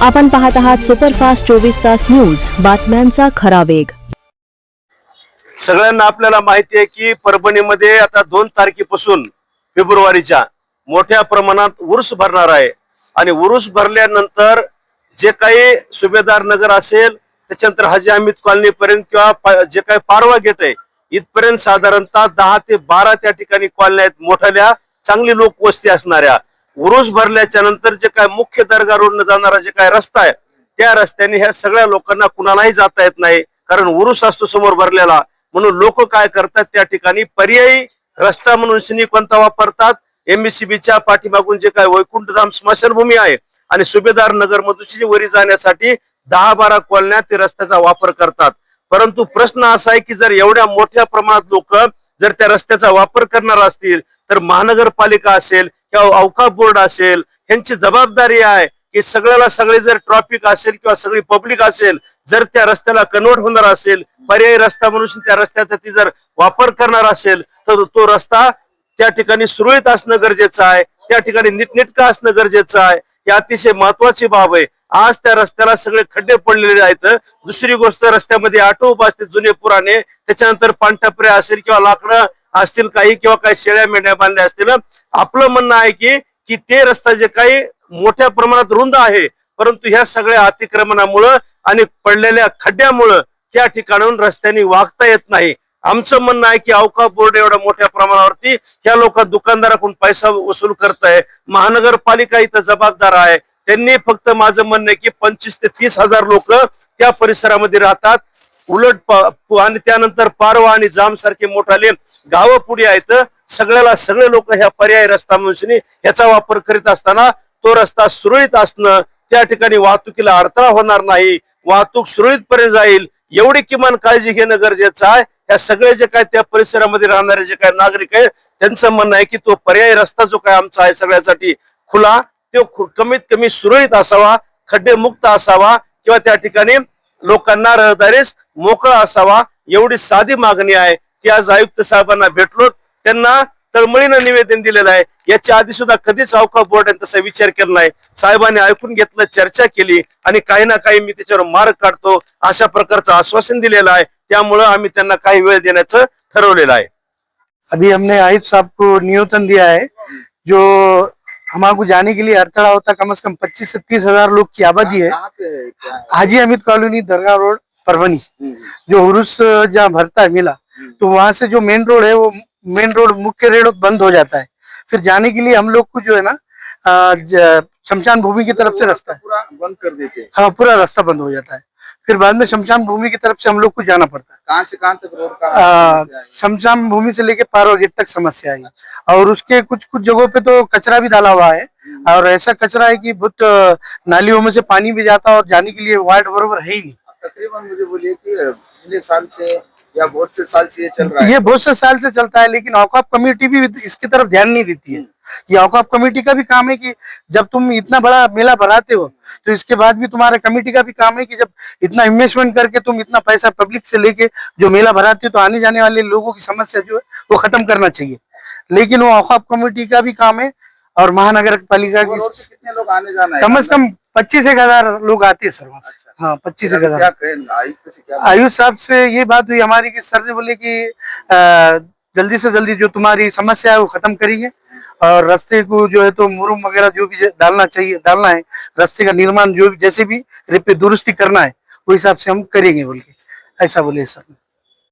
आपण पाहत आहात सुपरफास्ट 24 तास न्यूज, बातम्यांचा खरा वेग। सगळ्यांना आपल्याला माहिती आहे की परभणीमध्ये आता 2 तारखेपासून फेब्रुवारीच्या मोठ्या प्रमाणात उरूस भरणार आहे आणि उरूस भरल्यानंतर जे काही सुभेदार नगर असेल त्याच्यानंतर हाजी हमीद कॉलनी पर्यंत किंवा जे काही पारवा गेट आहे इथपर्यंत साधारणतः 10 ते 12 त्या ठिकाणी कॉलन्या आहेत मोठ्या चांगली लोकवस्ती असणाऱ्या। उरूस भरल्याच्या नंतर जे काय मुख्य दर्गा रोडनं जाणारा जे काय रस्ता आहे त्या रस्त्याने ह्या सगळ्या लोकांना कुणालाही जाता येत नाही, कारण उरूस असतो समोर भरलेला। म्हणून लोक काय करतात त्या ठिकाणी पर्यायी रस्ता म्हणून कोणता वापरतात, एमएससीबीच्या पाठीमागून जे काय वैकुंठधाम स्मशानभूमी आहे आणि सुभेदार नगर मधून वरी जाण्यासाठी 10-12 कॉलन्या ते रस्त्याचा वापर करतात। परंतु प्रश्न असा आहे की जर एवढ्या मोठ्या प्रमाणात लोक जर त्या रस्त्याचा वापर करणार असतील तर महानगरपालिका असेल किंवा औकाफ बोर्ड असेल यांची जबाबदारी आहे की सगळ्याला सगळे जर ट्रॅफिक असेल किंवा सगळी पब्लिक असेल जर त्या रस्त्याला कन्वर्ट होणार असेल, पर्यायी रस्ता म्हणून त्या रस्त्याचा ती जर वापर करणार असेल तर तो रस्ता त्या ठिकाणी सुरळीत असणं गरजेचं आहे, त्या ठिकाणी नीटनेटका असणं गरजेचं आहे। ही अतिशय महत्वाची बाब आहे। आज त्या रस्त्याला सगळे खड्डे पडलेले आहेत। दुसरी गोष्ट, रस्त्यामध्ये ऑटो उभा असते जुने पुराणे, त्याच्यानंतर पानटपरे असेल किंवा लाकडं असतील काही किंवा काही शेळ्या मेंढ्या बांधल्या असतील। आपलं म्हणणं आहे की ते रस्ता जे काही मोठ्या प्रमाणात रुंद आहे परंतु ह्या सगळ्या अतिक्रमणामुळं आणि पडलेल्या खड्ड्यामुळं त्या ठिकाणाहून रस्त्याने वागता येत नाही। आमचं म्हणणं आहे की औकाफ बोर्ड एवढ्या मोठ्या प्रमाणावरती ह्या लोक दुकानदाराकडून पैसा वसूल करत आहे, महानगरपालिका इथं जबाबदार आहे। त्यांनी फक्त माझं म्हणणं आहे की 25 ते 30 हजार लोक त्या परिसरामध्ये राहतात। उलट आणि त्यानंतर पारवा आणि जाम सारखे मोठाले गावं पुढे आहेत। सगळे लोक ह्या पर्यायी रस्ता म्हणून याचा वापर करीत असताना तो रस्ता सुरळीत असणं, त्या ठिकाणी वाहतुकीला अडथळा होणार नाही, वाहतूक सुरळीतपर्यंत जाईल एवढी किमान काळजी घेणं गरजेचं आहे। या सगळे जे काय त्या परिसरामध्ये राहणारे जे काय नागरिक आहे त्यांचं म्हणणं आहे की तो पर्यायी रस्ता जो काय आमचा आहे सगळ्यासाठी खुला, तो कमीत कमी सुरळीत असावा, खड्डे मुक्त असावा किंवा त्या ठिकाणी लोकांना रहदारीस मोकळा असावा, एवढी साधी मागणी आहे। ती आज आयुक्त साहेबांना भेटलो, त्यांना तळमळीनं निवेदन दिलेलं आहे। याच्या आधी सुद्धा कधीच औकाफ बोर्डाने तसा विचार केला नाही। साहेबांनी ऐकून घेतलं, चर्चा केली आणि काही ना काही मी त्याच्यावर मार्ग काढतो अशा प्रकारचं आश्वासन दिलेलं आहे। त्यामुळे आम्ही त्यांना काही वेळ देण्याचं ठरवलेलं आहे। अभी हमने आयुक्त साहब को निवेदन दिया है, जो हमारे को जाने के लिए अड़थड़ा होता कम से कम 25 से 30 हजार लोग की आबादी है। हाजी हमीद कॉलोनी, दरगाह रोड, परभनी। जो उरूस जहाँ भरता है मेला तो वहां से जो मेन रोड है वो मेन रोड मुख्य रोड बंद हो जाता है। फिर जाने के लिए हम लोग को जो है ना शमशान भूमि की तरफ से रास्ता पूरा बंद कर देते हैं। हाँ, पूरा रास्ता बंद हो जाता है। फिर बाद में शमशान भूमि की तरफ से हम लोग को जाना पड़ता है। कहाँ से कहाँ तक रोड का शमशान भूमि से लेके पारवा गेट तक समस्या है। और उसके कुछ जगहों पे तो कचरा भी डाला हुआ है और ऐसा कचरा है कि बहुत नालियों में से पानी भी जाता है और जाने के लिए वार्ड बरोबर है ही नहीं। तकरीबन मुझे बोलिए कि पिछले साल से या बहुत से साल से ये चल रहा है। ये बहुत से साल से चलता है, लेकिन औकाफ कमेटी भी इसकी तरफ ध्यान नहीं देती है। ये औकाफ कमेटी का भी काम है कि जब तुम इतना बड़ा मेला भराते हो तो इसके बाद भी तुम्हारा कमेटी का भी काम है कि जब इतना इन्वेस्टमेंट करके तुम इतना पैसा पब्लिक से लेके जो मेला भराते हो तो आने जाने वाले लोगों की समस्या जो है वो खत्म करना चाहिए। लेकिन वो औकाफ कमेटी का भी काम है और महानगर पालिका की। कितने लोग आने जाना है? कम से कम 25-1 लोग आते हैं सर। हाँ, 25-1 आयुष साहब से ये बात हुई हमारी कि सर ने बोले कि जल्दी से जल्दी जो तुम्हारी समस्या है वो खत्म करेंगे और रास्ते को जो है तो मुरुम वगैरह जो भी डालना है, रास्ते का निर्माण जो भी जैसे भी दुरुस्ती करना है वो हिसाब से हम करेंगे बोल के ऐसा बोले सर ने।